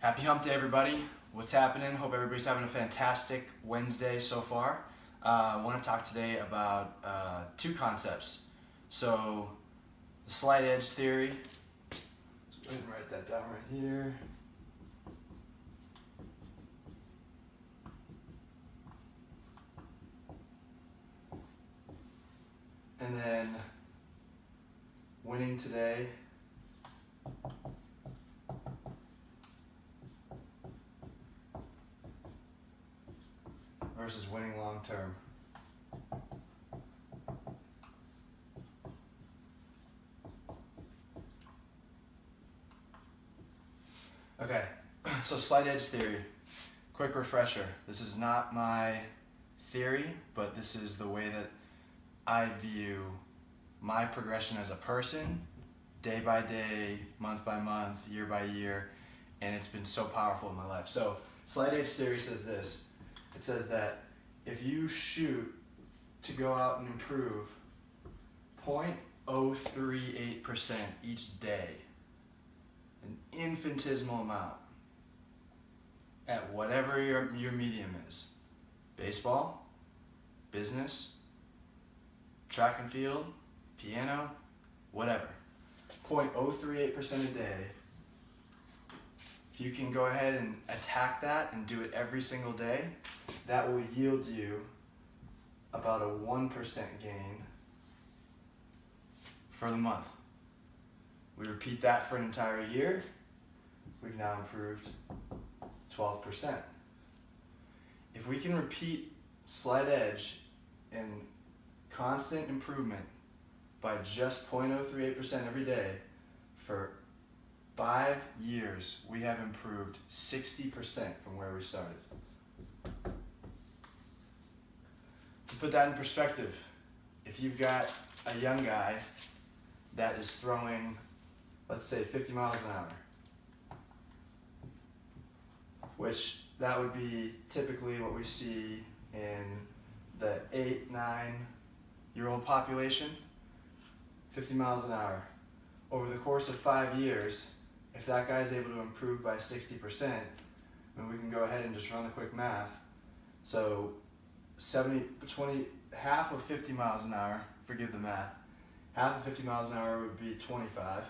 Happy hump day, everybody. What's happening? Hope everybody's having a fantastic Wednesday so far. I want to talk today about two concepts. So, the slight edge theory. Let's go ahead and write that down right here. And then, winning today. Versus winning long term. Okay, so slight edge theory. Quick refresher. This is not my theory, but this is the way that I view my progression as a person, day by day, month by month, year by year, and it's been so powerful in my life. So, slight edge theory says this. It says that if you shoot to go out and improve 0.038% each day, an infinitesimal amount, at whatever your medium is, baseball, business, track and field, piano, whatever, 0.038% a day, if you can go ahead and attack that and do it every single day, that will yield you about a 1% gain for the month. We repeat that for an entire year. We've now improved 12%. If we can repeat slight edge and constant improvement by just 0.038% every day for 5 years, we have improved 60% from where we started. To put that in perspective, if you've got a young guy that is throwing, let's say, 50 miles an hour, which that would be typically what we see in the 8-9-year-old population, 50 miles an hour. Over the course of 5 years, if that guy is able to improve by 60%, then we can go ahead and just run the quick math. So half of 50 miles an hour, forgive the math, half of 50 miles an hour would be 25.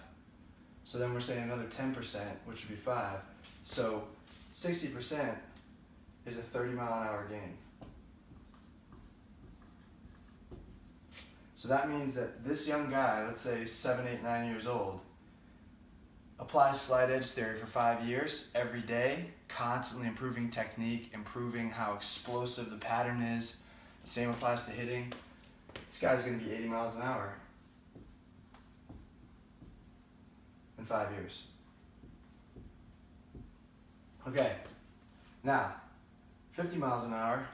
So then we're saying another 10%, which would be 5. So 60% is a 30 mile an hour gain. So that means that this young guy, let's say 7, 8, 9 years old, applies slight edge theory for 5 years, every day, constantly improving technique, improving how explosive the pattern is. The same applies to hitting. This guy's going to be 80 miles an hour in 5 years. Okay, now, 50 miles an hour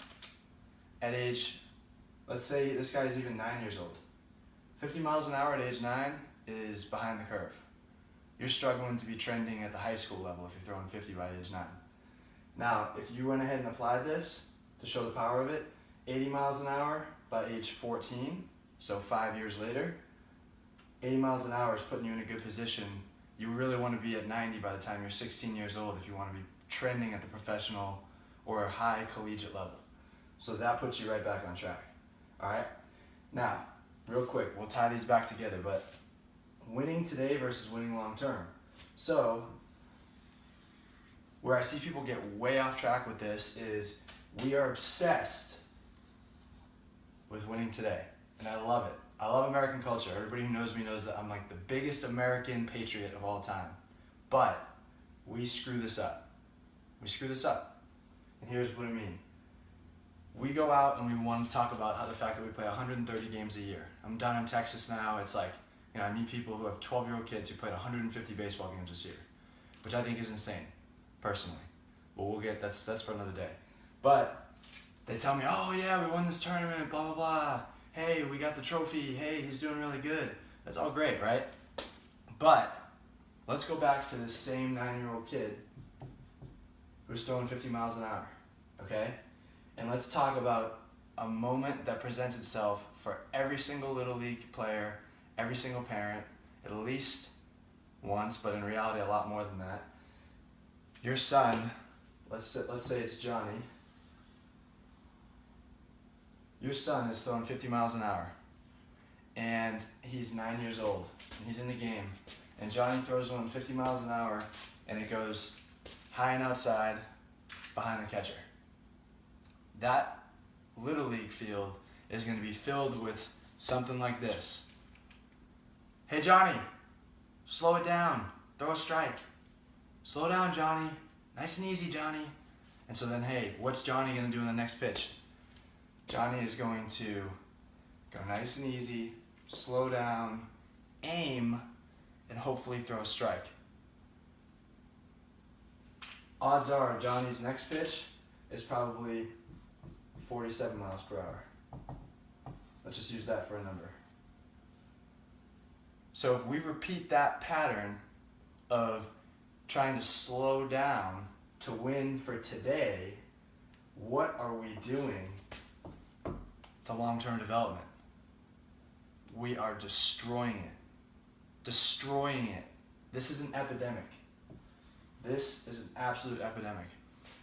at age, let's say this guy is even 9 years old. 50 miles an hour at age 9 is behind the curve. You're struggling to be trending at the high school level if you're throwing 50 by age 9. Now, if you went ahead and applied this to show the power of it, 80 miles an hour by age 14, so 5 years later, 80 miles an hour is putting you in a good position. You really want to be at 90 by the time you're 16 years old if you want to be trending at the professional or high collegiate level. So that puts you right back on track. All right? Now, real quick, we'll tie these back together, but winning today versus winning long term. So, where I see people get way off track with this is we are obsessed with winning today, and I love it. I love American culture. Everybody who knows me knows that I'm like the biggest American patriot of all time. But we screw this up. We screw this up. And here's what I mean. We go out and we want to talk about how the fact that we play 130 games a year. I'm down in Texas now. It's like, I meet people who have 12-year-old kids who played 150 baseball games this year, which I think is insane, personally. But we'll get, that's for another day. But they tell me, oh yeah, we won this tournament, blah, blah, blah. Hey, we got the trophy. Hey, he's doing really good. That's all great, right? But let's go back to this same 9-year-old kid who's throwing 50 miles an hour, okay? And let's talk about a moment that presents itself for every single Little League player, every single parent, at least once, but in reality a lot more than that. your son, let's say it's Johnny. Your son is throwing 50 miles an hour, and he's 9 years old, and he's in the game, and Johnny throws one 50 miles an hour, and it goes high and outside behind the catcher. That Little League field is going to be filled with something like this. Hey Johnny, slow it down, throw a strike. Slow down, Johnny, nice and easy, Johnny. And so then, hey, what's Johnny going to do in the next pitch? Johnny is going to go nice and easy, slow down, aim, and hopefully throw a strike. Odds are Johnny's next pitch is probably 47 miles per hour. Let's just use that for a number. So if we repeat that pattern of trying to slow down to win for today, what are we doing to long-term development? We are destroying it. Destroying it. This is an epidemic. This is an absolute epidemic.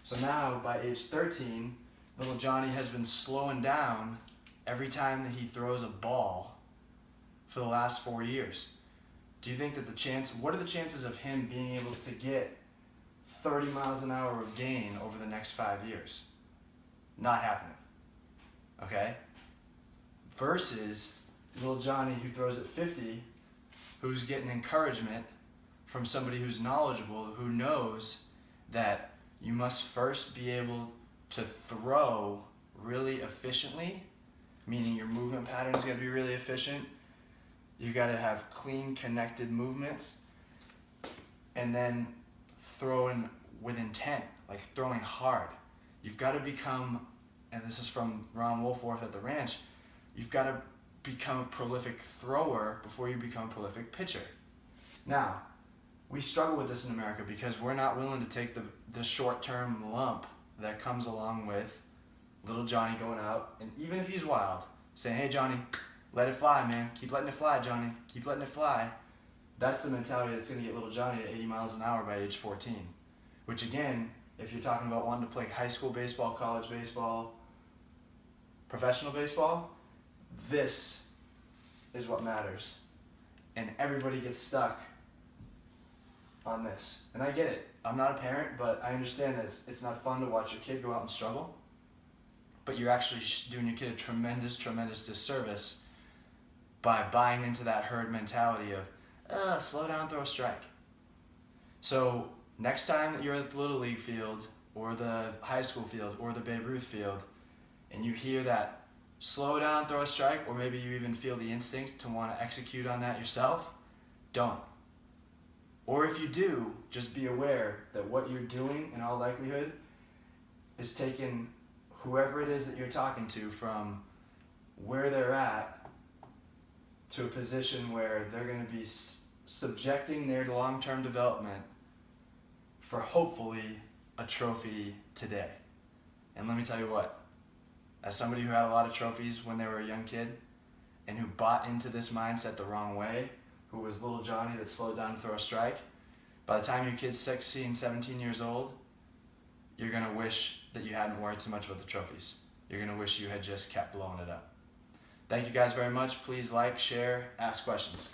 So now, by age 13, little Johnny has been slowing down every time that he throws a ball for the last 4 years. Do you think that what are the chances of him being able to get 30 miles an hour of gain over the next 5 years? Not happening. Okay? Versus little Johnny who throws at 50, who's getting encouragement from somebody who's knowledgeable, who knows that you must first be able to throw really efficiently, meaning your movement pattern is going to be really efficient. You got to have clean, connected movements, and then throwing with intent, like throwing hard. You've got to become, and this is from Ron Wolforth at the ranch, you've got to become a prolific thrower before you become a prolific pitcher. Now, we struggle with this in America because we're not willing to take the short-term lump that comes along with little Johnny going out, and even if he's wild, saying, hey Johnny, let it fly, man. Keep letting it fly, Johnny. Keep letting it fly. That's the mentality that's going to get little Johnny to 80 miles an hour by age 14. Which again, if you're talking about wanting to play high school baseball, college baseball, professional baseball, this is what matters. And everybody gets stuck on this. And I get it. I'm not a parent, but I understand that it's not fun to watch your kid go out and struggle. But you're actually doing your kid a tremendous, tremendous disservice by buying into that herd mentality of, slow down, throw a strike. So next time that you're at the Little League field or the high school field or the Babe Ruth field and you hear that slow down, throw a strike, or maybe you even feel the instinct to want to execute on that yourself, don't. Or if you do, just be aware that what you're doing in all likelihood is taking whoever it is that you're talking to from where they're at to a position where they're going to be subjecting their long-term development for hopefully a trophy today. And let me tell you what, as somebody who had a lot of trophies when they were a young kid and who bought into this mindset the wrong way, who was little Johnny that slowed down to throw a strike, by the time your kid's 16, 17 years old, you're going to wish that you hadn't worried so much about the trophies. You're going to wish you had just kept blowing it up. Thank you guys very much. Please like, share, ask questions.